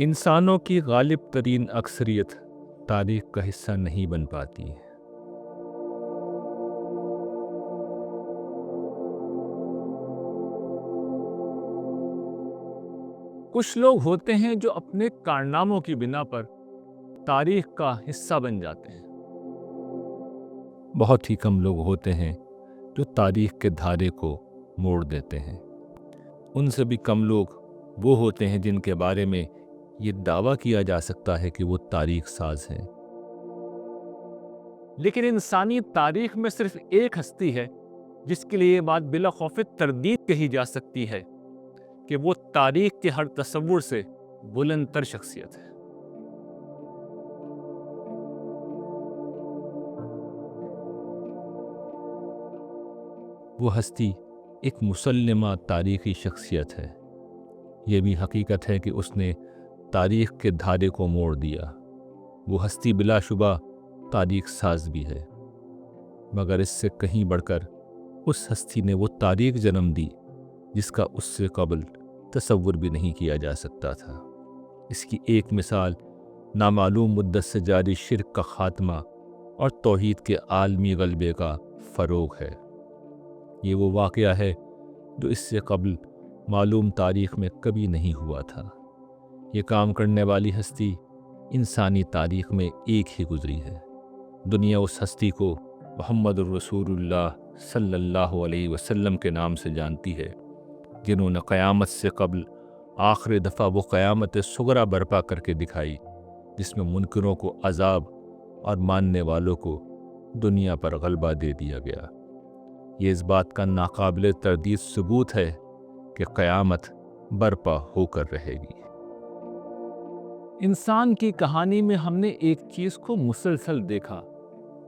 انسانوں کی غالب ترین اکثریت تاریخ کا حصہ نہیں بن پاتی ہے۔ کچھ لوگ ہوتے ہیں جو اپنے کارناموں کی بنا پر تاریخ کا حصہ بن جاتے ہیں۔ بہت ہی کم لوگ ہوتے ہیں جو تاریخ کے دھارے کو موڑ دیتے ہیں۔ ان سے بھی کم لوگ وہ ہوتے ہیں جن کے بارے میں یہ دعویٰ کیا جا سکتا ہے کہ وہ تاریخ ساز ہیں۔ لیکن انسانی تاریخ میں صرف ایک ہستی ہے جس کے لیے یہ بات بلا خوف تردید کہی جا سکتی ہے کہ وہ تاریخ کے ہر تصور سے بلند تر شخصیت ہے۔ وہ ہستی ایک مسلمہ تاریخی شخصیت ہے۔ یہ بھی حقیقت ہے کہ اس نے تاریخ کے دھارے کو موڑ دیا۔ وہ ہستی بلا شبہ تاریخ ساز بھی ہے، مگر اس سے کہیں بڑھ کر اس ہستی نے وہ تاریخ جنم دی جس کا اس سے قبل تصور بھی نہیں کیا جا سکتا تھا۔ اس کی ایک مثال نامعلوم مدت سے جاری شرک کا خاتمہ اور توحید کے عالمی غلبے کا فروغ ہے۔ یہ وہ واقعہ ہے جو اس سے قبل معلوم تاریخ میں کبھی نہیں ہوا تھا۔ یہ کام کرنے والی ہستی انسانی تاریخ میں ایک ہی گزری ہے۔ دنیا اس ہستی کو محمد الرسول اللہ صلی اللہ علیہ وسلم کے نام سے جانتی ہے، جنہوں نے قیامت سے قبل آخری دفعہ وہ قیامت صغریٰ برپا کر کے دکھائی جس میں منکروں کو عذاب اور ماننے والوں کو دنیا پر غلبہ دے دیا گیا۔ یہ اس بات کا ناقابل تردید ثبوت ہے کہ قیامت برپا ہو کر رہے گی۔ انسان کی کہانی میں ہم نے ایک چیز کو مسلسل دیکھا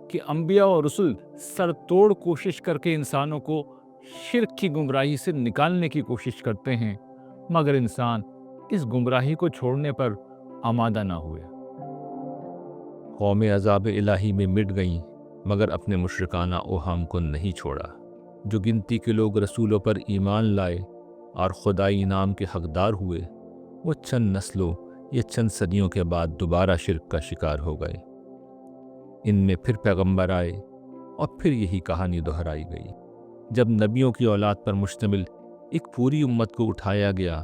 کہ انبیاء اور رسل سر توڑ کوشش کر کے انسانوں کو شرک کی گمراہی سے نکالنے کی کوشش کرتے ہیں، مگر انسان اس گمراہی کو چھوڑنے پر آمادہ نہ ہوئے۔ قومیں عذاب الہی میں مٹ گئیں مگر اپنے مشرکانہ اوہام کو نہیں چھوڑا۔ جو گنتی کے لوگ رسولوں پر ایمان لائے اور خدائی انعام کے حقدار ہوئے، وہ چند نسلوں یا چند صدیوں کے بعد دوبارہ شرک کا شکار ہو گئے۔ ان میں پھر پیغمبر آئے اور پھر یہی کہانی دہرائی گئی۔ جب نبیوں کی اولاد پر مشتمل ایک پوری امت کو اٹھایا گیا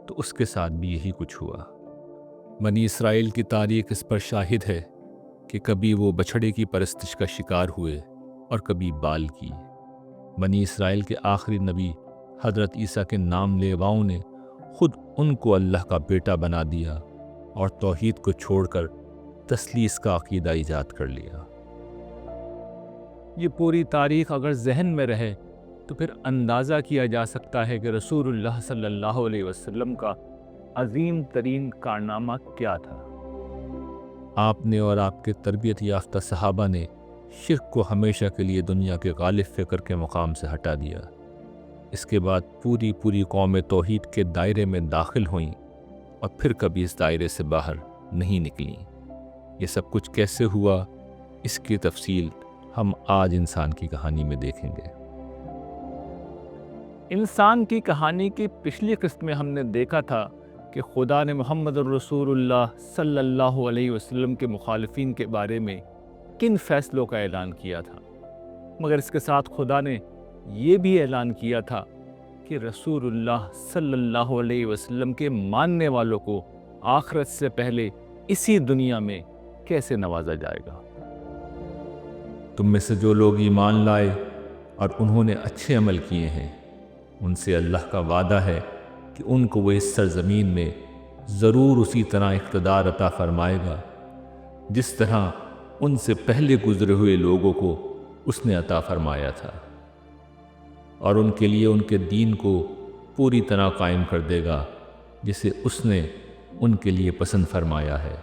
تو اس کے ساتھ بھی یہی کچھ ہوا۔ بنی اسرائیل کی تاریخ اس پر شاہد ہے کہ کبھی وہ بچھڑے کی پرستش کا شکار ہوئے اور کبھی بال کی۔ بنی اسرائیل کے آخری نبی حضرت عیسیٰ کے نام لیواؤں نے خود ان کو اللہ کا بیٹا بنا دیا اور توحید کو چھوڑ کر تثلیث کا عقیدہ ایجاد کر لیا۔ یہ پوری تاریخ اگر ذہن میں رہے تو پھر اندازہ کیا جا سکتا ہے کہ رسول اللہ صلی اللہ علیہ وسلم کا عظیم ترین کارنامہ کیا تھا۔ آپ نے اور آپ کے تربیت یافتہ صحابہ نے شرک کو ہمیشہ کے لیے دنیا کے غالب فکر کے مقام سے ہٹا دیا۔ اس کے بعد پوری قوم توحید کے دائرے میں داخل ہوئیں اور پھر کبھی اس دائرے سے باہر نہیں نکلیں۔ یہ سب کچھ کیسے ہوا، اس کی تفصیل ہم آج انسان کی کہانی میں دیکھیں گے۔ انسان کی کہانی کی پچھلی قسط میں ہم نے دیکھا تھا کہ خدا نے محمد الرسول اللہ صلی اللہ علیہ وسلم کے مخالفین کے بارے میں کن فیصلوں کا اعلان کیا تھا، مگر اس کے ساتھ خدا نے یہ بھی اعلان کیا تھا کہ رسول اللہ صلی اللہ علیہ وسلم کے ماننے والوں کو آخرت سے پہلے اسی دنیا میں کیسے نوازا جائے گا۔ تم میں سے جو لوگ ایمان لائے اور انہوں نے اچھے عمل کیے ہیں، ان سے اللہ کا وعدہ ہے کہ ان کو وہ اس سرزمین میں ضرور اسی طرح اقتدار عطا فرمائے گا جس طرح ان سے پہلے گزرے ہوئے لوگوں کو اس نے عطا فرمایا تھا، اور ان کے لیے ان کے دین کو پوری طرح قائم کر دے گا جسے اس نے ان کے لیے پسند فرمایا ہے،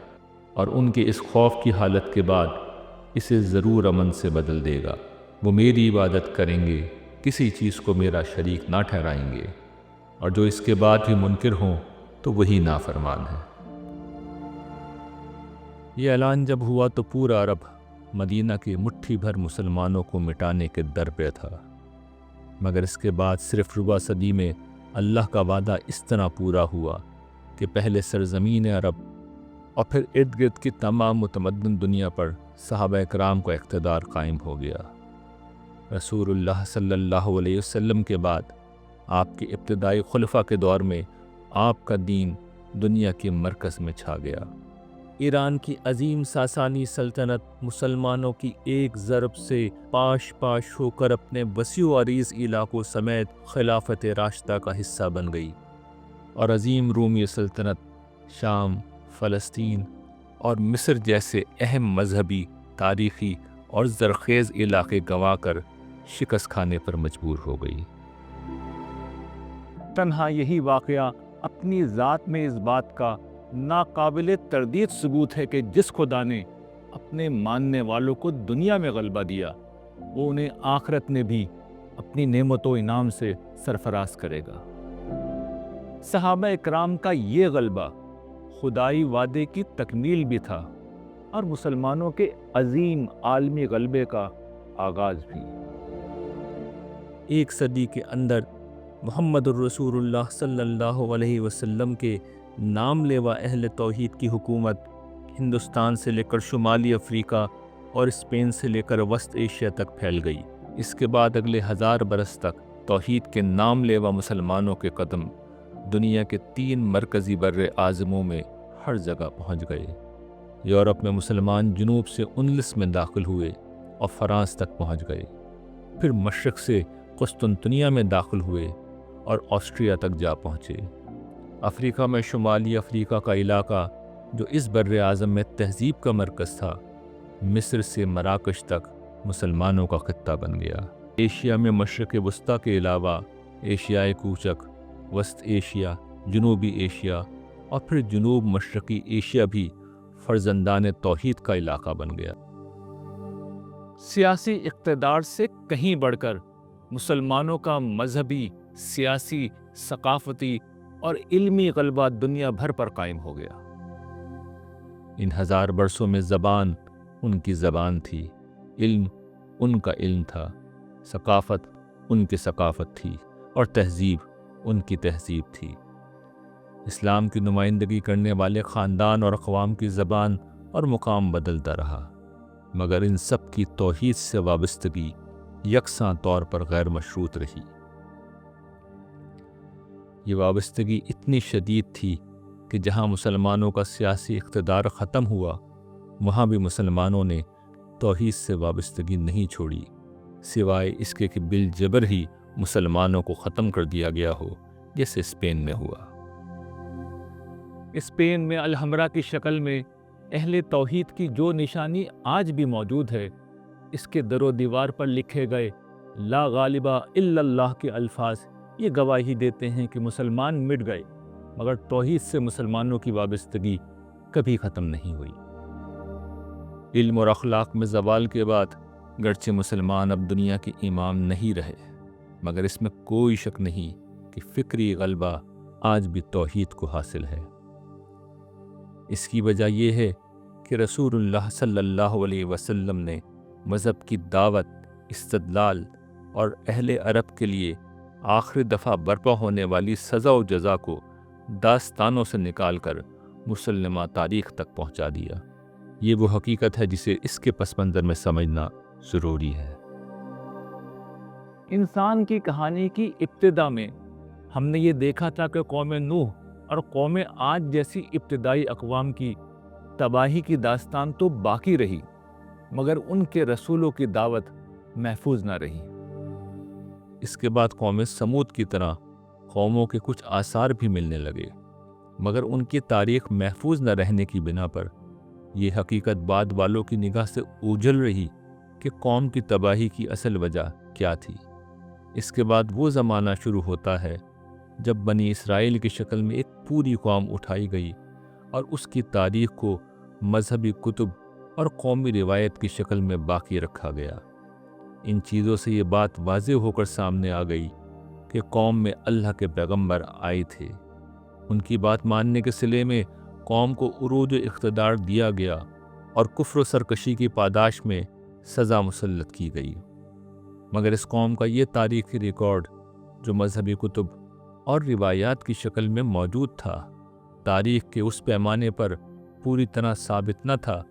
اور ان کے اس خوف کی حالت کے بعد اسے ضرور امن سے بدل دے گا۔ وہ میری عبادت کریں گے، کسی چیز کو میرا شریک نہ ٹھہرائیں گے، اور جو اس کے بعد بھی منکر ہوں تو وہی نافرمان ہے۔ یہ اعلان جب ہوا تو پورا عرب مدینہ کے مٹھی بھر مسلمانوں کو مٹانے کے در پہ تھا، مگر اس کے بعد صرف ربع صدی میں اللہ کا وعدہ اس طرح پورا ہوا کہ پہلے سرزمین عرب اور پھر ارد گرد کی تمام متمدن دنیا پر صحابہ کرام کا اقتدار قائم ہو گیا۔ رسول اللہ صلی اللہ علیہ وسلم کے بعد آپ کے ابتدائی خلفاء کے دور میں آپ کا دین دنیا کے مرکز میں چھا گیا۔ ایران کی عظیم ساسانی سلطنت مسلمانوں کی ایک ضرب سے پاش پاش ہو کر اپنے وسیع و عریض علاقوں سمیت خلافت راشدہ کا حصہ بن گئی، اور عظیم رومی سلطنت شام، فلسطین اور مصر جیسے اہم مذہبی، تاریخی اور زرخیز علاقے گنوا کر شکست کھانے پر مجبور ہو گئی۔ تنہا یہی واقعہ اپنی ذات میں اس بات کا ناقابل تردید ثبوت ہے کہ جس خدا نے اپنے ماننے والوں کو دنیا میں غلبہ دیا، وہ انہیں آخرت میں بھی اپنی نعمت و انعام سے سرفراز کرے گا۔ صحابہ اکرام کا یہ غلبہ خدائی وعدے کی تکمیل بھی تھا، اور مسلمانوں کے عظیم عالمی غلبے کا آغاز بھی۔ ایک صدی کے اندر محمد الرسول اللہ صلی اللہ علیہ وسلم کے نام لیوا اہل توحید کی حکومت ہندوستان سے لے کر شمالی افریقہ اور اسپین سے لے کر وسط ایشیا تک پھیل گئی۔ اس کے بعد اگلے 1000 برس تک توحید کے نام لیوا مسلمانوں کے قدم دنیا کے 3 مرکزی بر اعظموں میں ہر جگہ پہنچ گئے۔ یورپ میں مسلمان جنوب سے انلس میں داخل ہوئے اور فرانس تک پہنچ گئے، پھر مشرق سے قسطنطنیہ میں داخل ہوئے اور آسٹریا تک جا پہنچے۔ افریقہ میں شمالی افریقہ کا علاقہ جو اس بر اعظم میں تہذیب کا مرکز تھا، مصر سے مراکش تک مسلمانوں کا خطہ بن گیا۔ ایشیا میں مشرق وسطیٰ کے علاوہ ایشیائے کوچک، وسط ایشیا، جنوبی ایشیا اور پھر جنوب مشرقی ایشیا بھی فرزندان توحید کا علاقہ بن گیا۔ سیاسی اقتدار سے کہیں بڑھ کر مسلمانوں کا مذہبی، سیاسی، ثقافتی اور علمی غلبہ دنیا بھر پر قائم ہو گیا۔ ان 1000 برسوں میں زبان ان کی زبان تھی، علم ان کا علم تھا، ثقافت ان کی ثقافت تھی، اور تہذیب ان کی تہذیب تھی۔ اسلام کی نمائندگی کرنے والے خاندان اور اقوام کی زبان اور مقام بدلتا رہا، مگر ان سب کی توحید سے وابستگی یکساں طور پر غیر مشروط رہی۔ یہ وابستگی اتنی شدید تھی کہ جہاں مسلمانوں کا سیاسی اقتدار ختم ہوا، وہاں بھی مسلمانوں نے توحید سے وابستگی نہیں چھوڑی، سوائے اس کے کہ بالجبر ہی مسلمانوں کو ختم کر دیا گیا ہو، جیسے اسپین میں ہوا۔ اسپین میں الحمرا کی شکل میں اہل توحید کی جو نشانی آج بھی موجود ہے، اس کے در و دیوار پر لکھے گئے لا غالب الا اللہ کے الفاظ یہ گواہی دیتے ہیں کہ مسلمان مٹ گئے، مگر توحید سے مسلمانوں کی وابستگی کبھی ختم نہیں ہوئی۔ علم اور اخلاق میں زوال کے بعد گرچہ مسلمان اب دنیا کے امام نہیں رہے، مگر اس میں کوئی شک نہیں کہ فکری غلبہ آج بھی توحید کو حاصل ہے۔ اس کی وجہ یہ ہے کہ رسول اللہ صلی اللہ علیہ وسلم نے مذہب کی دعوت، استدلال اور اہل عرب کے لیے آخری دفعہ برپا ہونے والی سزا و جزا کو داستانوں سے نکال کر مسلمہ تاریخ تک پہنچا دیا۔ یہ وہ حقیقت ہے جسے اس کے پس منظر میں سمجھنا ضروری ہے۔ انسان کی کہانی کی ابتدا میں ہم نے یہ دیکھا تھا کہ قوم نوح اور قوم عاد جیسی ابتدائی اقوام کی تباہی کی داستان تو باقی رہی، مگر ان کے رسولوں کی دعوت محفوظ نہ رہی۔ اس کے بعد قوم سمود کی طرح قوموں کے کچھ آثار بھی ملنے لگے، مگر ان کی تاریخ محفوظ نہ رہنے کی بنا پر یہ حقیقت بعد والوں کی نگاہ سے اوجھل رہی کہ قوم کی تباہی کی اصل وجہ کیا تھی۔ اس کے بعد وہ زمانہ شروع ہوتا ہے جب بنی اسرائیل کی شکل میں ایک پوری قوم اٹھائی گئی اور اس کی تاریخ کو مذہبی کتب اور قومی روایت کی شکل میں باقی رکھا گیا۔ ان چیزوں سے یہ بات واضح ہو کر سامنے آ گئی کہ قوم میں اللہ کے پیغمبر آئے تھے، ان کی بات ماننے کے صلے میں قوم کو عروج و اقتدار دیا گیا اور کفر و سرکشی کی پاداش میں سزا مسلط کی گئی، مگر اس قوم کا یہ تاریخی ریکارڈ جو مذہبی کتب اور روایات کی شکل میں موجود تھا، تاریخ کے اس پیمانے پر پوری طرح ثابت نہ تھا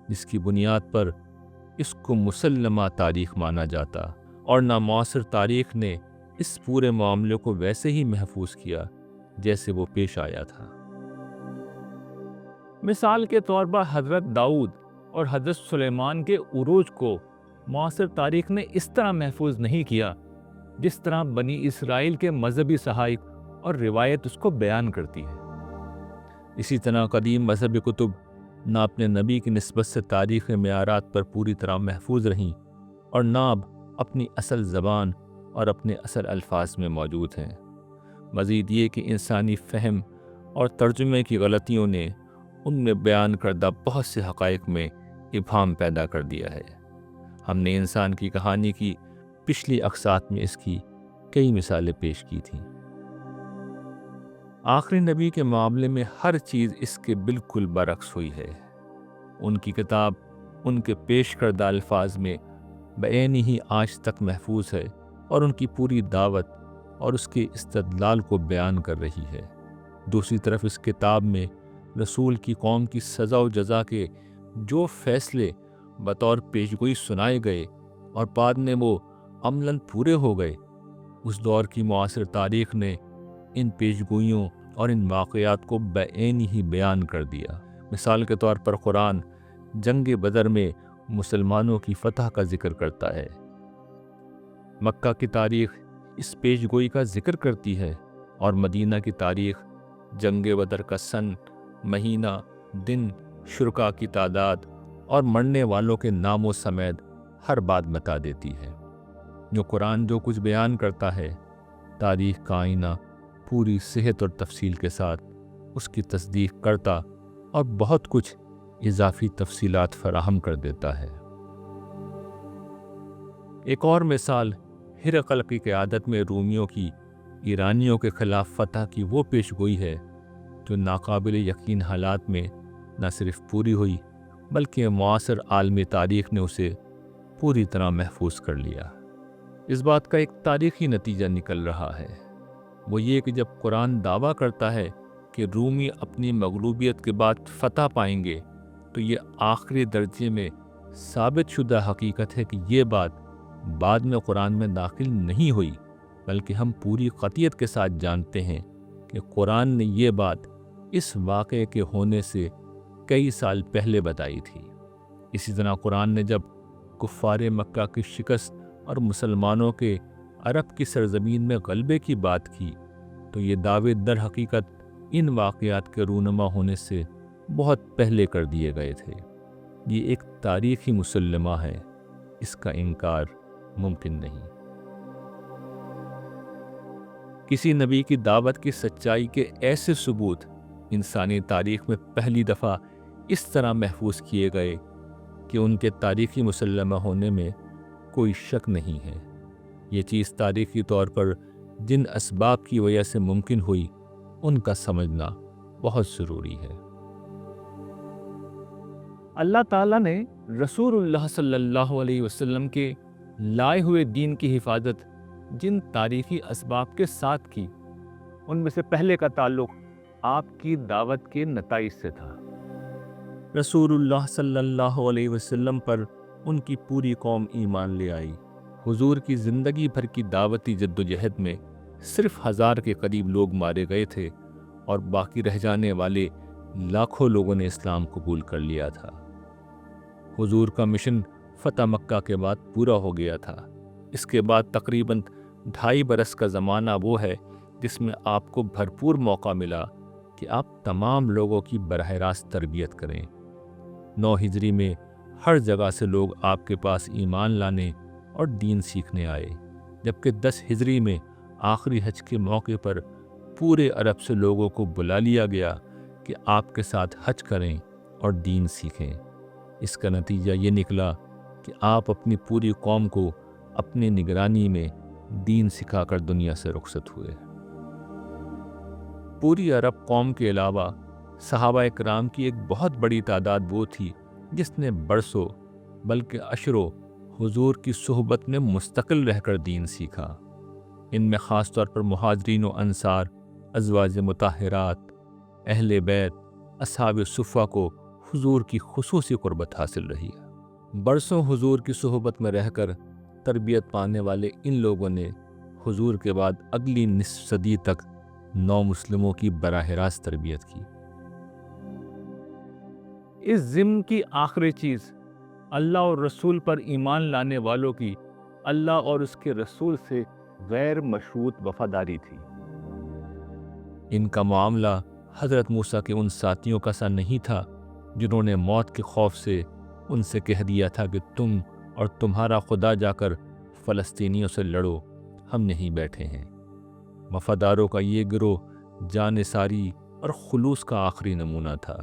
جس کی بنیاد پر اس کو مسلمہ تاریخ مانا جاتا، اور نہ معاصر تاریخ نے اس پورے معاملے کو ویسے ہی محفوظ کیا جیسے وہ پیش آیا تھا۔ مثال کے طور پر حضرت داؤد اور حضرت سلیمان کے عروج کو معاصر تاریخ نے اس طرح محفوظ نہیں کیا جس طرح بنی اسرائیل کے مذہبی صحائف اور روایت اس کو بیان کرتی ہے۔ اسی طرح قدیم مذہبی کتب نہ اپنے نبی کی نسبت سے تاریخ معیارات پر پوری طرح محفوظ رہیں، اور نہ اب اپنی اصل زبان اور اپنے اصل الفاظ میں موجود ہیں۔ مزید یہ کہ انسانی فہم اور ترجمے کی غلطیوں نے ان میں بیان کردہ بہت سے حقائق میں ابہام پیدا کر دیا ہے۔ ہم نے انسان کی کہانی کی پچھلی اقساط میں اس کی کئی مثالیں پیش کی تھیں۔ آخری نبی کے معاملے میں ہر چیز اس کے بالکل برعکس ہوئی ہے۔ ان کی کتاب ان کے پیش کردہ الفاظ میں بعینی ہی آج تک محفوظ ہے، اور ان کی پوری دعوت اور اس کے استدلال کو بیان کر رہی ہے۔ دوسری طرف اس کتاب میں رسول کی قوم کی سزا و جزا کے جو فیصلے بطور پیشگوئی سنائے گئے اور بعد میں وہ عملاً پورے ہو گئے، اس دور کی معاصر تاریخ نے ان پیشگوئیوں اور ان واقعات کو بعینی ہی بیان کر دیا۔ مثال کے طور پر قرآن جنگ بدر میں مسلمانوں کی فتح کا ذکر کرتا ہے۔ مکہ کی تاریخ اس پیشگوئی کا ذکر کرتی ہے، اور مدینہ کی تاریخ جنگ بدر کا سن، مہینہ، دن، شرکاء کی تعداد اور مرنے والوں کے ناموں سمیت ہر بات بتا دیتی ہے۔ جو قرآن جو کچھ بیان کرتا ہے، تاریخ کا آئینہ پوری صحت اور تفصیل کے ساتھ اس کی تصدیق کرتا اور بہت کچھ اضافی تفصیلات فراہم کر دیتا ہے۔ ایک اور مثال ہرقل کی قیادت میں رومیوں کی ایرانیوں کے خلاف فتح کی وہ پیشگوئی ہے جو ناقابل یقین حالات میں نہ صرف پوری ہوئی بلکہ معاصر عالمی تاریخ نے اسے پوری طرح محفوظ کر لیا۔ اس بات کا ایک تاریخی نتیجہ نکل رہا ہے، وہ یہ کہ جب قرآن دعویٰ کرتا ہے کہ رومی اپنی مغلوبیت کے بعد فتح پائیں گے، تو یہ آخری درجے میں ثابت شدہ حقیقت ہے کہ یہ بات بعد میں قرآن میں داخل نہیں ہوئی، بلکہ ہم پوری قطعیت کے ساتھ جانتے ہیں کہ قرآن نے یہ بات اس واقعے کے ہونے سے کئی سال پہلے بتائی تھی۔ اسی طرح قرآن نے جب کفار مکہ کی شکست اور مسلمانوں کے عرب کی سرزمین میں غلبے کی بات کی، تو یہ دعوے در حقیقت ان واقعات کے رونما ہونے سے بہت پہلے کر دیے گئے تھے۔ یہ ایک تاریخی مسلمہ ہے، اس کا انکار ممکن نہیں۔ کسی نبی کی دعوت کی سچائی کے ایسے ثبوت انسانی تاریخ میں پہلی دفعہ اس طرح محفوظ کیے گئے کہ ان کے تاریخی مسلمہ ہونے میں کوئی شک نہیں ہے۔ یہ چیز تاریخی طور پر جن اسباب کی وجہ سے ممکن ہوئی ان کا سمجھنا بہت ضروری ہے۔ اللہ تعالیٰ نے رسول اللہ صلی اللہ علیہ وسلم کے لائے ہوئے دین کی حفاظت جن تاریخی اسباب کے ساتھ کی، ان میں سے پہلے کا تعلق آپ کی دعوت کے نتائج سے تھا۔ رسول اللہ صلی اللہ علیہ وسلم پر ان کی پوری قوم ایمان لے آئی۔ حضور کی زندگی بھر کی دعوتی جدوجہد میں صرف 1000 کے قریب لوگ مارے گئے تھے، اور باقی رہ جانے والے لاکھوں لوگوں نے اسلام قبول کر لیا تھا۔ حضور کا مشن فتح مکہ کے بعد پورا ہو گیا تھا۔ اس کے بعد تقریباً 2.5 برس کا زمانہ وہ ہے جس میں آپ کو بھرپور موقع ملا کہ آپ تمام لوگوں کی براہ راست تربیت کریں۔ 9 ہجری میں ہر جگہ سے لوگ آپ کے پاس ایمان لانے اور دین سیکھنے آئے، جبکہ 10 ہجری میں آخری حج کے موقع پر پورے عرب سے لوگوں کو بلا لیا گیا کہ آپ کے ساتھ حج کریں اور دین سیکھیں۔ اس کا نتیجہ یہ نکلا کہ آپ اپنی پوری قوم کو اپنی نگرانی میں دین سکھا کر دنیا سے رخصت ہوئے۔ پوری عرب قوم کے علاوہ صحابہ کرام کی ایک بہت بڑی تعداد وہ تھی جس نے برسوں بلکہ اشروں حضور کی صحبت میں مستقل رہ کر دین سیکھا۔ ان میں خاص طور پر مہاجرین و انصار، ازواج مطہرات، اہل بیت اصحاب صفہ کو حضور کی خصوصی قربت حاصل رہی ہے۔ برسوں حضور کی صحبت میں رہ کر تربیت پانے والے ان لوگوں نے حضور کے بعد اگلی نصف صدی تک نو مسلموں کی براہ راست تربیت کی۔ اس ضمن کی آخری چیز اللہ اور رسول پر ایمان لانے والوں کی اللہ اور اس کے رسول سے غیر مشروط وفاداری تھی۔ ان کا معاملہ حضرت موسیٰ کے ان ساتھیوں کا سا نہیں تھا جنہوں نے موت کے خوف سے ان سے کہہ دیا تھا کہ تم اور تمہارا خدا جا کر فلسطینیوں سے لڑو، ہم نہیں بیٹھے ہیں۔ وفاداروں کا یہ گروہ جان ساری اور خلوص کا آخری نمونہ تھا۔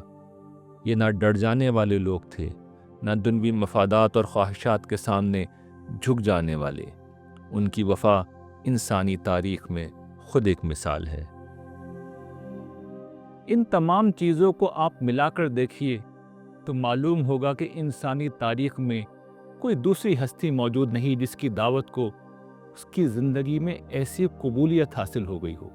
یہ نہ ڈر جانے والے لوگ تھے، نہ دنوی مفادات اور خواہشات کے سامنے جھک جانے والے۔ ان کی وفا انسانی تاریخ میں خود ایک مثال ہے۔ ان تمام چیزوں کو آپ ملا کر دیکھیے تو معلوم ہوگا کہ انسانی تاریخ میں کوئی دوسری ہستی موجود نہیں جس کی دعوت کو اس کی زندگی میں ایسی قبولیت حاصل ہو گئی ہو،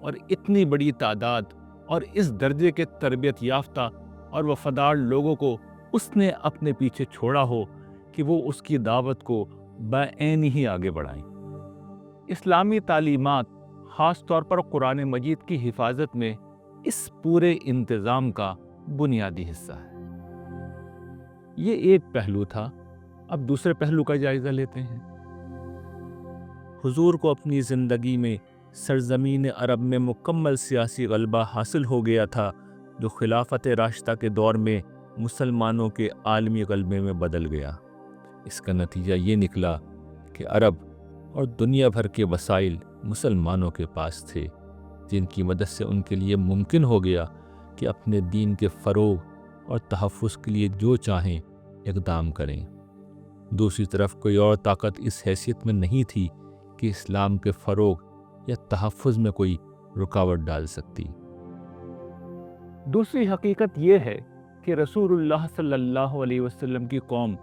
اور اتنی بڑی تعداد اور اس درجے کے تربیت یافتہ اور وفادار لوگوں کو اس نے اپنے پیچھے چھوڑا ہو کہ وہ اس کی دعوت کو بعین ہی آگے بڑھائیں۔ اسلامی تعلیمات خاص طور پر قرآن مجید کی حفاظت میں اس پورے انتظام کا بنیادی حصہ ہے۔ یہ ایک پہلو تھا، اب دوسرے پہلو کا جائزہ لیتے ہیں۔ حضور کو اپنی زندگی میں سرزمین عرب میں مکمل سیاسی غلبہ حاصل ہو گیا تھا، جو خلافت راشدہ کے دور میں مسلمانوں کے عالمی غلبے میں بدل گیا۔ اس کا نتیجہ یہ نکلا کہ عرب اور دنیا بھر کے وسائل مسلمانوں کے پاس تھے، جن کی مدد سے ان کے لیے ممکن ہو گیا کہ اپنے دین کے فروغ اور تحفظ کے لیے جو چاہیں اقدام کریں۔ دوسری طرف کوئی اور طاقت اس حیثیت میں نہیں تھی کہ اسلام کے فروغ یا تحفظ میں کوئی رکاوٹ ڈال سکتی۔ دوسری حقیقت یہ ہے کہ رسول اللہ صلی اللہ علیہ وسلم کی قوم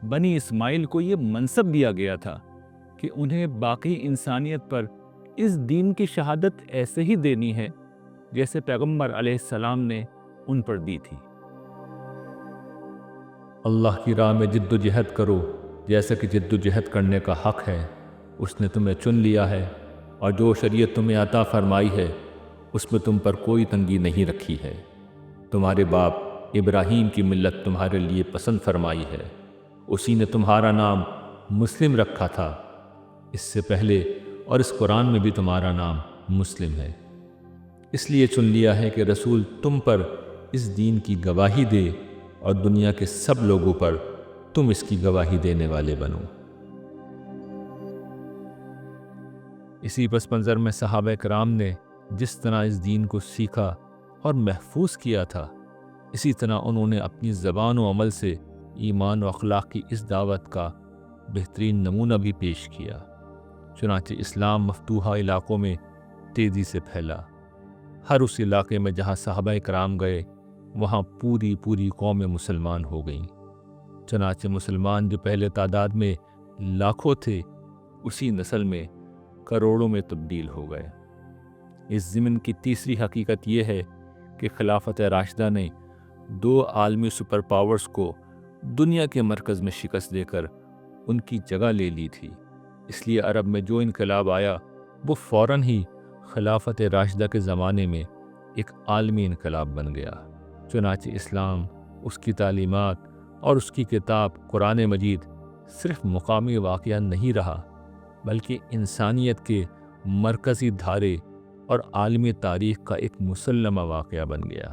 بنی اسماعیل کو یہ منصب دیا گیا تھا کہ انہیں باقی انسانیت پر اس دین کی شہادت ایسے ہی دینی ہے جیسے پیغمبر علیہ السلام نے ان پر دی تھی۔ اللہ کی راہ میں جد و جہد کرو جیسا کہ جد و جہد کرنے کا حق ہے۔ اس نے تمہیں چن لیا ہے، اور جو شریعت تمہیں عطا فرمائی ہے اس میں تم پر کوئی تنگی نہیں رکھی ہے۔ تمہارے باپ ابراہیم کی ملت تمہارے لیے پسند فرمائی ہے، اسی نے تمہارا نام مسلم رکھا تھا۔ اس سے پہلے اور اس قرآن میں بھی تمہارا نام مسلم ہے، اس لیے چن لیا ہے کہ رسول تم پر اس دین کی گواہی دے اور دنیا کے سب لوگوں پر تم اس کی گواہی دینے والے بنو۔ اسی پس منظر میں صحابہ کرام نے جس طرح اس دین کو سیکھا اور محفوظ کیا تھا، اسی طرح انہوں نے اپنی زبان و عمل سے ایمان و اخلاق کی اس دعوت کا بہترین نمونہ بھی پیش کیا۔ چنانچہ اسلام مفتوحہ علاقوں میں تیزی سے پھیلا۔ ہر اس علاقے میں جہاں صحابہ کرام گئے وہاں پوری قومیں مسلمان ہو گئیں۔ چنانچہ مسلمان جو پہلے تعداد میں لاکھوں تھے، اسی نسل میں کروڑوں میں تبدیل ہو گئے۔ اس ضمن کی تیسری حقیقت یہ ہے کہ خلافت راشدہ نے دو عالمی سپر پاورز کو دنیا کے مرکز میں شکست دے کر ان کی جگہ لے لی تھی۔ اس لیے عرب میں جو انقلاب آیا وہ فوراً ہی خلافت راشدہ کے زمانے میں ایک عالمی انقلاب بن گیا۔ چنانچہ اسلام، اس کی تعلیمات اور اس کی کتاب قرآن مجید صرف مقامی واقعہ نہیں رہا، بلکہ انسانیت کے مرکزی دھارے اور عالمی تاریخ کا ایک مسلمہ واقعہ بن گیا۔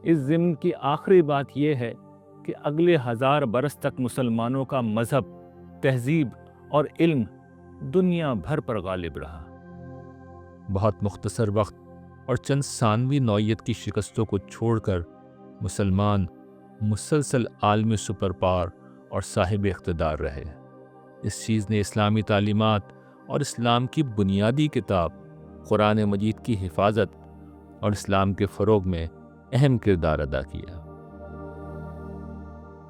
اس ضمن کی آخری بات یہ ہے کہ اگلے 1000 برس تک مسلمانوں کا مذہب، تہذیب اور علم دنیا بھر پر غالب رہا۔ بہت مختصر وقت اور چند ثانوی نوعیت کی شکستوں کو چھوڑ کر مسلمان مسلسل عالمی سپر پاور اور صاحب اقتدار رہے۔ اس چیز نے اسلامی تعلیمات اور اسلام کی بنیادی کتاب قرآن مجید کی حفاظت اور اسلام کے فروغ میں اہم کردار ادا کیا۔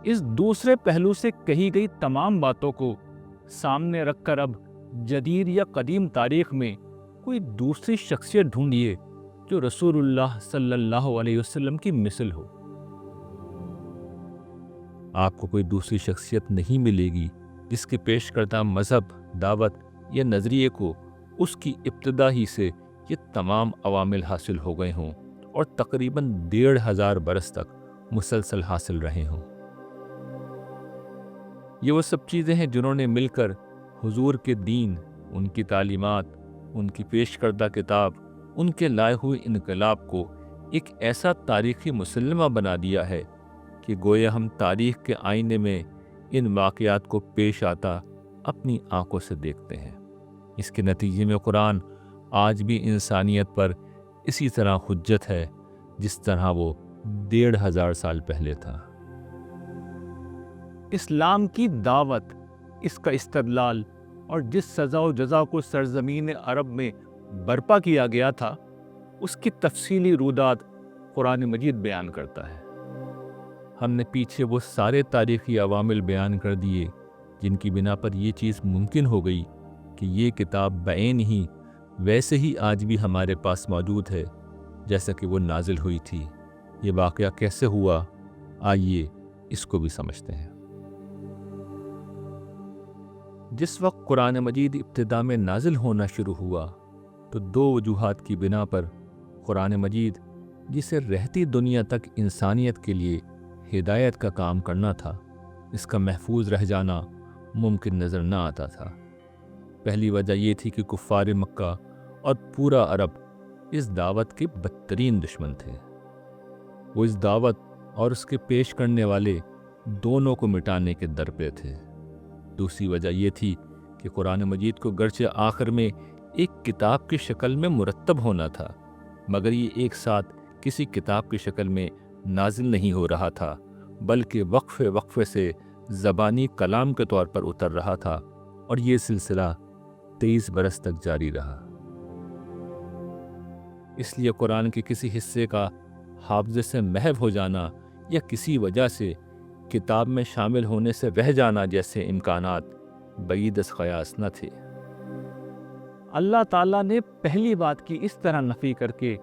اس دوسرے پہلو سے کہی گئی تمام باتوں کو سامنے رکھ کر اب جدید یا قدیم تاریخ میں کوئی دوسری شخصیت ڈھونڈیے جو رسول اللہ صلی اللہ علیہ وسلم کی مثل ہو۔ آپ کو کوئی دوسری شخصیت نہیں ملے گی جس کے پیش کردہ مذہب، دعوت یا نظریے کو اس کی ابتدا ہی سے یہ تمام عوامل حاصل ہو گئے ہوں اور تقریباً 1500 برس تک مسلسل حاصل رہے ہوں۔ یہ وہ سب چیزیں ہیں جنہوں نے مل کر حضور کے دین، ان کی تعلیمات، ان کی پیش کردہ کتاب، ان کے لائے ہوئے انقلاب کو ایک ایسا تاریخی مسلمہ بنا دیا ہے کہ گویا ہم تاریخ کے آئینے میں ان واقعات کو پیش آتا اپنی آنکھوں سے دیکھتے ہیں۔ اس کے نتیجے میں قرآن آج بھی انسانیت پر اسی طرح حجت ہے جس طرح وہ 1500 سال پہلے تھا۔ اسلام کی دعوت، اس کا استدلال اور جس سزا و جزا کو سرزمین عرب میں برپا کیا گیا تھا، اس کی تفصیلی رودات قرآن مجید بیان کرتا ہے۔ ہم نے پیچھے وہ سارے تاریخی عوامل بیان کر دیے جن کی بنا پر یہ چیز ممکن ہو گئی کہ یہ کتاب بعین ہی ویسے ہی آج بھی ہمارے پاس موجود ہے جیسا کہ وہ نازل ہوئی تھی۔ یہ واقعہ کیسے ہوا، آئیے اس کو بھی سمجھتے ہیں۔ جس وقت قرآن مجید ابتدا میں نازل ہونا شروع ہوا تو 2 وجوہات کی بنا پر قرآن مجید، جسے رہتی دنیا تک انسانیت کے لیے ہدایت کا کام کرنا تھا، اس کا محفوظ رہ جانا ممکن نظر نہ آتا تھا۔ پہلی وجہ یہ تھی کہ کفار مکہ اور پورا عرب اس دعوت کے بدترین دشمن تھے۔ وہ اس دعوت اور اس کے پیش کرنے والے دونوں کو مٹانے کے در پہ تھے۔ دوسری وجہ یہ تھی کہ قرآن مجید کو گرچہ آخر میں ایک کتاب کی شکل میں مرتب ہونا تھا، مگر یہ ایک ساتھ کسی کتاب کی شکل میں نازل نہیں ہو رہا تھا، بلکہ وقفے وقفے سے زبانی کلام کے طور پر اتر رہا تھا، اور یہ سلسلہ 23 برس تک جاری رہا۔ اس لیے قرآن کے کسی حصے کا حافظے سے محو ہو جانا یا کسی وجہ سے کتاب میں شامل ہونے سے رہ جانا جیسے امکانات بعید از قیاس نہ تھے۔ اللہ تعالیٰ نے پہلی بات کی اس طرح نفی کر کے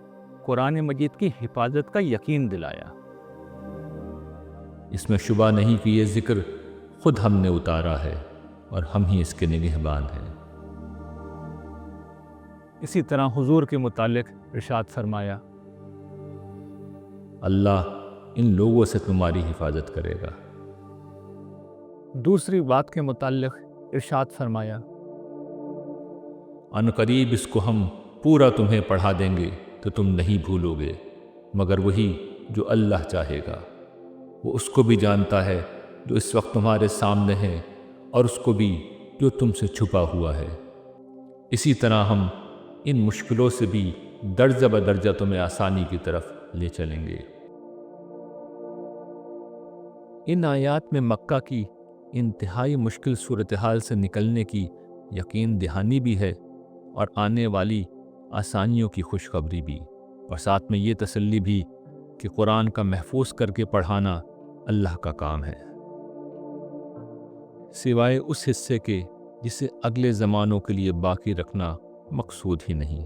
قرآن مجید کی حفاظت کا یقین دلایا۔ اس میں شبہ نہیں کہ یہ ذکر خود ہم نے اتارا ہے اور ہم ہی اس کے نگہبان ہیں۔ اسی طرح حضور کے متعلق ارشاد فرمایا، اللہ ان لوگوں سے تمہاری حفاظت کرے گا۔ دوسری بات کے متعلق ارشاد فرمایا، ان قریب اس کو ہم پورا تمہیں پڑھا دیں گے تو تم نہیں بھولو گے، مگر وہی جو اللہ چاہے گا۔ وہ اس کو بھی جانتا ہے جو اس وقت تمہارے سامنے ہے اور اس کو بھی جو تم سے چھپا ہوا ہے۔ اسی طرح ہم ان مشکلوں سے بھی درجہ بدرجہ تمہیں آسانی کی طرف لے چلیں گے۔ ان آیات میں مکہ کی انتہائی مشکل صورتحال سے نکلنے کی یقین دہانی بھی ہے اور آنے والی آسانیوں کی خوشخبری بھی، اور ساتھ میں یہ تسلی بھی کہ قرآن کا محفوظ کر کے پڑھانا اللہ کا کام ہے، سوائے اس حصے کے جسے اگلے زمانوں کے لیے باقی رکھنا مقصود ہی نہیں۔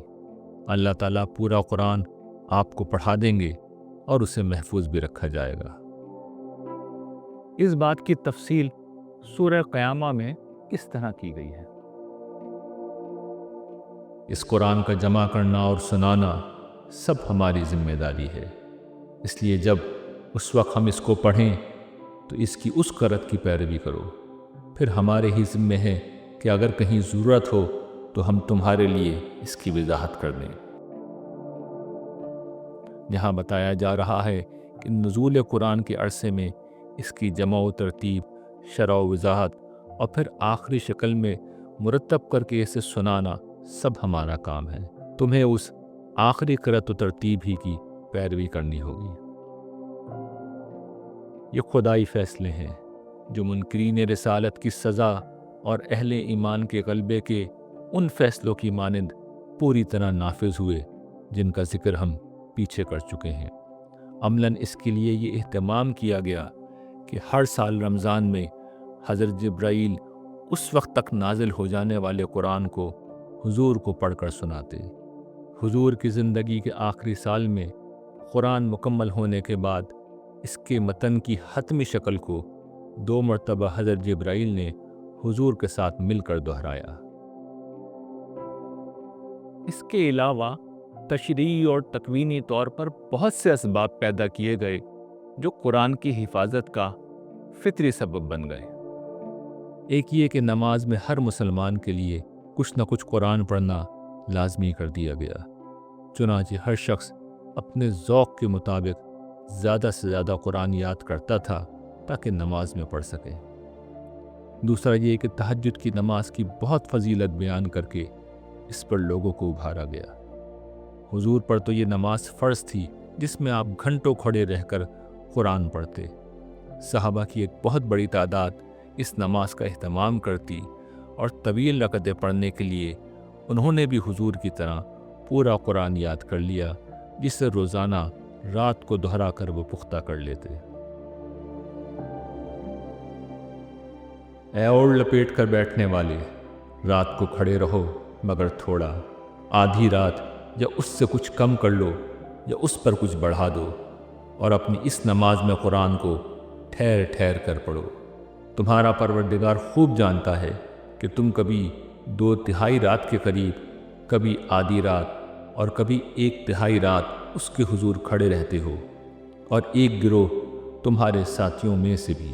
اللہ تعالیٰ پورا قرآن آپ کو پڑھا دیں گے اور اسے محفوظ بھی رکھا جائے گا۔ اس بات کی تفصیل سورہ قیامہ میں اس طرح کی گئی ہے، اس قرآن کا جمع کرنا اور سنانا سب ہماری ذمہ داری ہے، اس لیے جب اس وقت ہم اس کو پڑھیں تو اس کی اس قرت کی پیروی کرو، پھر ہمارے ہی ذمہ ہے کہ اگر کہیں ضرورت ہو تو ہم تمہارے لیے اس کی وضاحت کر دیں۔ یہاں بتایا جا رہا ہے کہ نزول قرآن کے عرصے میں اس کی جمع و ترتیب، شرح و وضاحت اور پھر آخری شکل میں مرتب کر کے اسے سنانا سب ہمارا کام ہے۔ تمہیں اس آخری قرت و ترتیب ہی کی پیروی کرنی ہوگی۔ یہ خدائی فیصلے ہیں جو منکرین رسالت کی سزا اور اہل ایمان کے غلبے کے ان فیصلوں کی مانند پوری طرح نافذ ہوئے جن کا ذکر ہم پیچھے کر چکے ہیں۔ عملاً اس کے لیے یہ اہتمام کیا گیا کہ ہر سال رمضان میں حضرت جبرائیل اس وقت تک نازل ہو جانے والے قرآن کو حضور کو پڑھ کر سناتے۔ حضور کی زندگی کے آخری سال میں قرآن مکمل ہونے کے بعد اس کے متن کی حتمی شکل کو 2 مرتبہ حضرت جبرائیل نے حضور کے ساتھ مل کر دہرایا۔ اس کے علاوہ تشریعی اور تکوینی طور پر بہت سے اسباب پیدا کیے گئے جو قرآن کی حفاظت کا فطری سبب بن گئے۔ ایک یہ کہ نماز میں ہر مسلمان کے لیے کچھ نہ کچھ قرآن پڑھنا لازمی کر دیا گیا، چنانچہ ہر شخص اپنے ذوق کے مطابق زیادہ سے زیادہ قرآن یاد کرتا تھا تاکہ نماز میں پڑھ سکے۔ دوسرا یہ کہ تہجد کی نماز کی بہت فضیلت بیان کر کے اس پر لوگوں کو ابھارا گیا۔ حضور پر تو یہ نماز فرض تھی جس میں آپ گھنٹوں کھڑے رہ کر قرآن پڑھتے۔ صحابہ کی ایک بہت بڑی تعداد اس نماز کا اہتمام کرتی اور طویل رکعتیں پڑھنے کے لیے انہوں نے بھی حضور کی طرح پورا قرآن یاد کر لیا، جسے روزانہ رات کو دہرا کر وہ پختہ کر لیتے۔ اے اوڑھ لپیٹ کر بیٹھنے والے، رات کو کھڑے رہو مگر تھوڑا، آدھی رات یا اس سے کچھ کم کر لو یا اس پر کچھ بڑھا دو، اور اپنی اس نماز میں قرآن کو ٹھہر ٹھہر کر پڑھو۔ تمہارا پروردگار خوب جانتا ہے کہ تم کبھی 2/3 رات کے قریب، کبھی آدھی رات اور کبھی 1/3 رات اس کے حضور کھڑے رہتے ہو، اور ایک گروہ تمہارے ساتھیوں میں سے بھی۔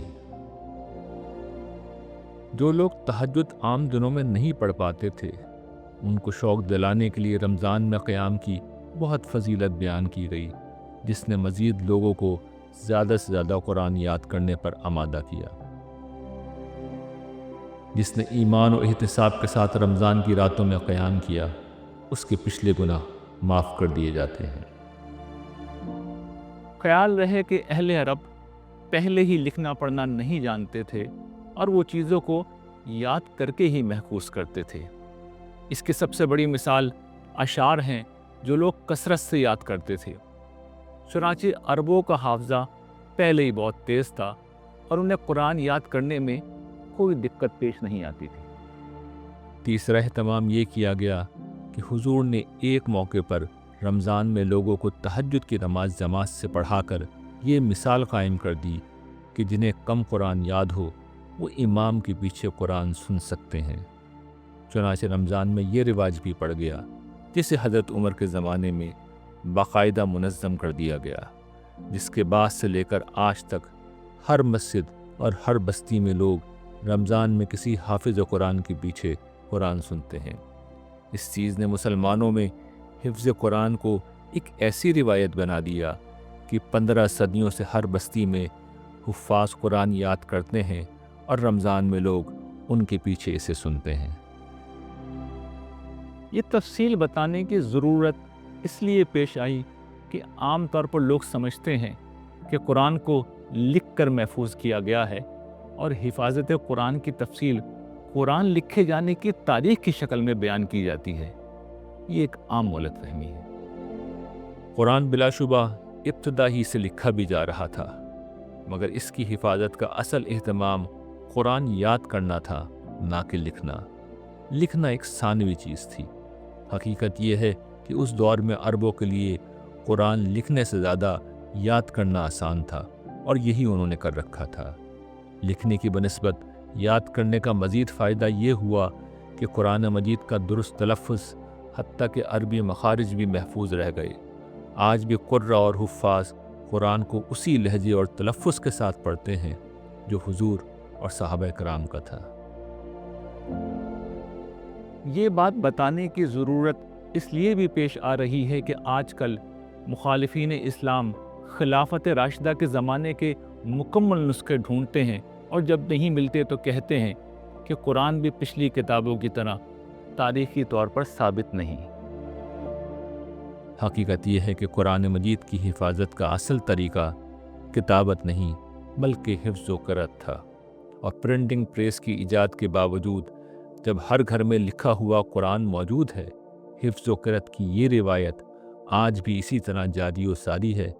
جو لوگ تہجد عام دنوں میں نہیں پڑھ پاتے تھے، ان کو شوق دلانے کے لیے رمضان میں قیام کی بہت فضیلت بیان کی گئی، جس نے مزید لوگوں کو زیادہ سے زیادہ قرآن یاد کرنے پر آمادہ کیا۔ جس نے ایمان و احتساب کے ساتھ رمضان کی راتوں میں قیام کیا، اس کے پچھلے گناہ معاف کر دیے جاتے ہیں۔ خیال رہے کہ اہل عرب پہلے ہی لکھنا پڑھنا نہیں جانتے تھے اور وہ چیزوں کو یاد کر کے ہی محفوظ کرتے تھے۔ اس کی سب سے بڑی مثال اشعار ہیں جو لوگ کثرت سے یاد کرتے تھے۔ چنانچہ عربوں کا حافظہ پہلے ہی بہت تیز تھا اور انہیں قرآن یاد کرنے میں کوئی دقت پیش نہیں آتی تھی۔ تیسرا اہتمام یہ کیا گیا کہ حضور نے ایک موقع پر رمضان میں لوگوں کو تہجد کی نماز جماعت سے پڑھا کر یہ مثال قائم کر دی کہ جنہیں کم قرآن یاد ہو وہ امام کے پیچھے قرآن سن سکتے ہیں۔ چنانچہ رمضان میں یہ رواج بھی پڑ گیا، جسے حضرت عمر کے زمانے میں باقاعدہ منظم کر دیا گیا، جس کے بعد سے لے کر آج تک ہر مسجد اور ہر بستی میں لوگ رمضان میں کسی حافظ قرآن کے پیچھے قرآن سنتے ہیں۔ اس چیز نے مسلمانوں میں حفظ قرآن کو ایک ایسی روایت بنا دیا کہ 15 صدیوں سے ہر بستی میں حفاظ قرآن یاد کرتے ہیں اور رمضان میں لوگ ان کے پیچھے اسے سنتے ہیں۔ یہ تفصیل بتانے کی ضرورت اس لیے پیش آئی کہ عام طور پر لوگ سمجھتے ہیں کہ قرآن کو لکھ کر محفوظ کیا گیا ہے اور حفاظت قرآن کی تفصیل قرآن لکھے جانے کی تاریخ کی شکل میں بیان کی جاتی ہے۔ یہ ایک عام غلط فہمی ہے۔ قرآن بلا شبہ ابتدا ہی سے لکھا بھی جا رہا تھا، مگر اس کی حفاظت کا اصل اہتمام قرآن یاد کرنا تھا، نہ کہ لکھنا۔ لکھنا ایک ثانوی چیز تھی۔ حقیقت یہ ہے کہ اس دور میں عربوں کے لیے قرآن لکھنے سے زیادہ یاد کرنا آسان تھا، اور یہی انہوں نے کر رکھا تھا۔ لکھنے کی بنسبت یاد کرنے کا مزید فائدہ یہ ہوا کہ قرآن مجید کا درست تلفظ حتیٰ کہ عربی مخارج بھی محفوظ رہ گئے۔ آج بھی قراء اور حفاظ قرآن کو اسی لہجے اور تلفظ کے ساتھ پڑھتے ہیں جو حضور اور صحابہ کرام کا تھا۔ یہ بات بتانے کی ضرورت اس لیے بھی پیش آ رہی ہے کہ آج کل مخالفین اسلام خلافت راشدہ کے زمانے کے مکمل نسخے ڈھونڈتے ہیں، اور جب نہیں ملتے تو کہتے ہیں کہ قرآن بھی پچھلی کتابوں کی طرح تاریخی طور پر ثابت نہیں۔ حقیقت یہ ہے کہ قرآن مجید کی حفاظت کا اصل طریقہ کتابت نہیں بلکہ حفظ و قرأت تھا، اور پرنٹنگ پریس کی ایجاد کے باوجود جب ہر گھر میں لکھا ہوا قرآن موجود ہے، حفظ و قرأت کی یہ روایت آج بھی اسی طرح جاری و ساری ہے،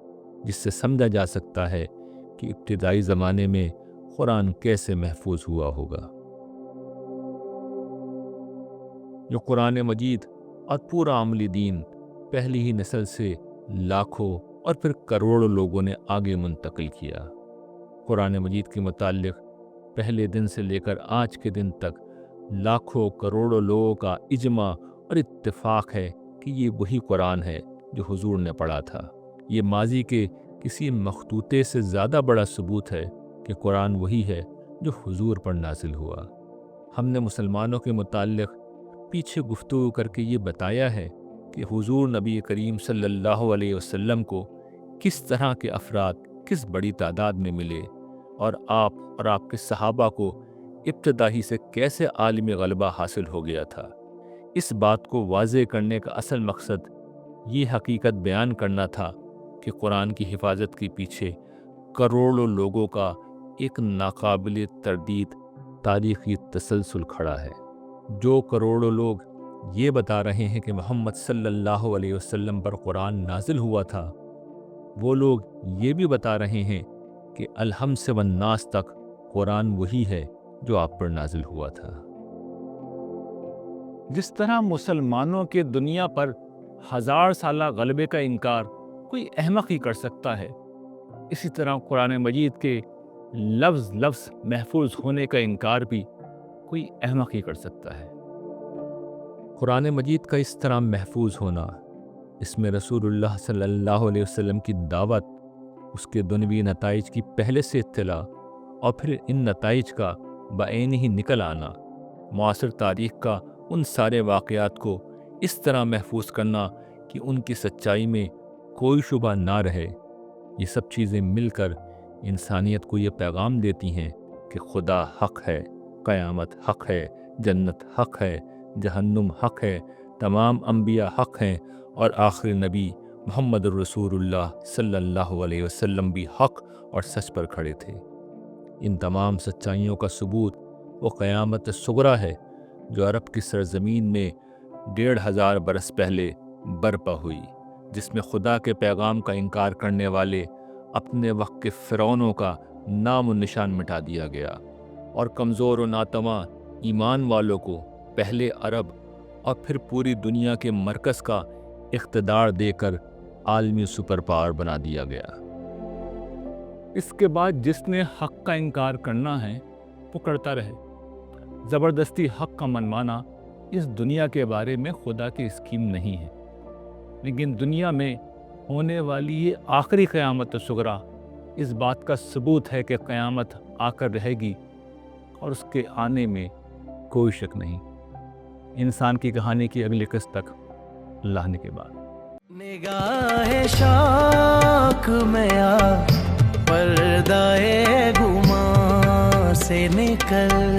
جس سے سمجھا جا سکتا ہے کہ ابتدائی زمانے میں قرآن کیسے محفوظ ہوا ہوگا۔ جو قرآن مجید اور پورا عملی دین پہلی ہی نسل سے لاکھوں اور پھر کروڑوں لوگوں نے آگے منتقل کیا۔ قرآن مجید کے متعلق پہلے دن سے لے کر آج کے دن تک لاکھوں کروڑوں لوگوں کا اجماع اور اتفاق ہے کہ یہ وہی قرآن ہے جو حضور نے پڑھا تھا۔ یہ ماضی کے کسی مخطوطے سے زیادہ بڑا ثبوت ہے کہ قرآن وہی ہے جو حضور پر نازل ہوا۔ ہم نے مسلمانوں کے متعلق پیچھے گفتگو کر کے یہ بتایا ہے کہ حضور نبی کریم صلی اللہ علیہ وسلم کو کس طرح کے افراد کس بڑی تعداد میں ملے، اور آپ کے صحابہ کو ابتدا ہی سے کیسے عالمی غلبہ حاصل ہو گیا تھا۔ اس بات کو واضح کرنے کا اصل مقصد یہ حقیقت بیان کرنا تھا کہ قرآن کی حفاظت کے پیچھے کروڑوں لوگوں کا ایک ناقابل تردید تاریخی تسلسل کھڑا ہے۔ جو کروڑوں لوگ یہ بتا رہے ہیں کہ محمد صلی اللہ علیہ وسلم پر قرآن نازل ہوا تھا، وہ لوگ یہ بھی بتا رہے ہیں کہ الحم سے والناس تک قرآن وہی ہے جو آپ پر نازل ہوا تھا۔ جس طرح مسلمانوں کے دنیا پر 1000 سالہ غلبے کا انکار کوئی احمق ہی کر سکتا ہے، اسی طرح قرآن مجید کے لفظ لفظ محفوظ ہونے کا انکار بھی کوئی احمق ہی کر سکتا ہے۔ قرآن مجید کا اس طرح محفوظ ہونا، اس میں رسول اللہ صلی اللہ علیہ وسلم کی دعوت، اس کے دنیوی نتائج کی پہلے سے اطلاع، اور پھر ان نتائج کا بعین ہی نکل آنا، معاصر تاریخ کا ان سارے واقعات کو اس طرح محفوظ کرنا کہ ان کی سچائی میں کوئی شبہ نہ رہے، یہ سب چیزیں مل کر انسانیت کو یہ پیغام دیتی ہیں کہ خدا حق ہے، قیامت حق ہے، جنت حق ہے، جہنم حق ہے، تمام انبیاء حق ہیں، اور آخری نبی محمد الرسول اللہ صلی اللہ علیہ وسلم بھی حق اور سچ پر کھڑے تھے۔ ان تمام سچائیوں کا ثبوت وہ قیامت صغریٰ ہے جو عرب کی سرزمین میں 1500 برس پہلے برپا ہوئی، جس میں خدا کے پیغام کا انکار کرنے والے اپنے وقت کے فرعونوں کا نام و نشان مٹا دیا گیا، اور کمزور و ناتواں ایمان والوں کو پہلے عرب اور پھر پوری دنیا کے مرکز کا اقتدار دے کر عالمی سپر پاور بنا دیا گیا۔ اس کے بعد جس نے حق کا انکار کرنا ہے وہ کرتا رہے۔ زبردستی حق کا منمانا اس دنیا کے بارے میں خدا کی اسکیم نہیں ہے، لیکن دنیا میں ہونے والی یہ آخری قیامت صغریٰ اس بات کا ثبوت ہے کہ قیامت آ کر رہے گی، اور اس کے آنے میں کوئی شک نہیں۔ انسان کی کہانی کی اگلی قسط تک اللہ نے کے بعد۔ نگاہ شوق میں آ پردہ گماں سے نکل،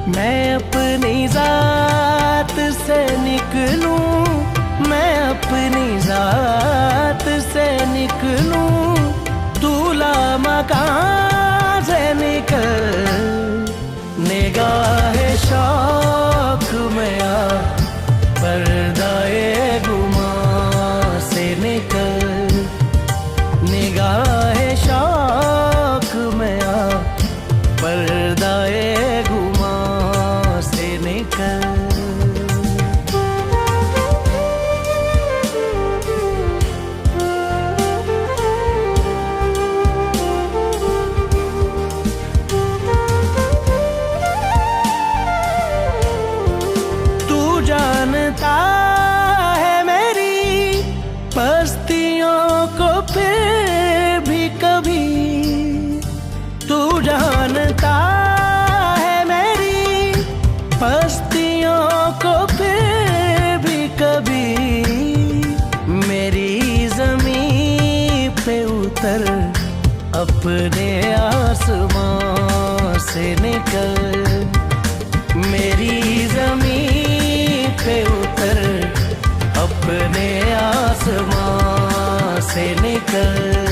میں اپنی ذات سے نکلوں، میں اپنی ذات سے نکلوں، تو لامکان سے نکل، نگاہ شوق میں آ پردہ گماں سے نکل، نگاہ شوق میں آ پردہ گماں سے نکل۔ ہے میری پستیوں کو پھر بھی کبھی، تو جانتا ہے میری پستیوں کو پھر بھی کبھی، میری زمین پہ اتر اپنے آسمان سے نکل، میری زمین پہ اتر اپنے آسمان سے نکل۔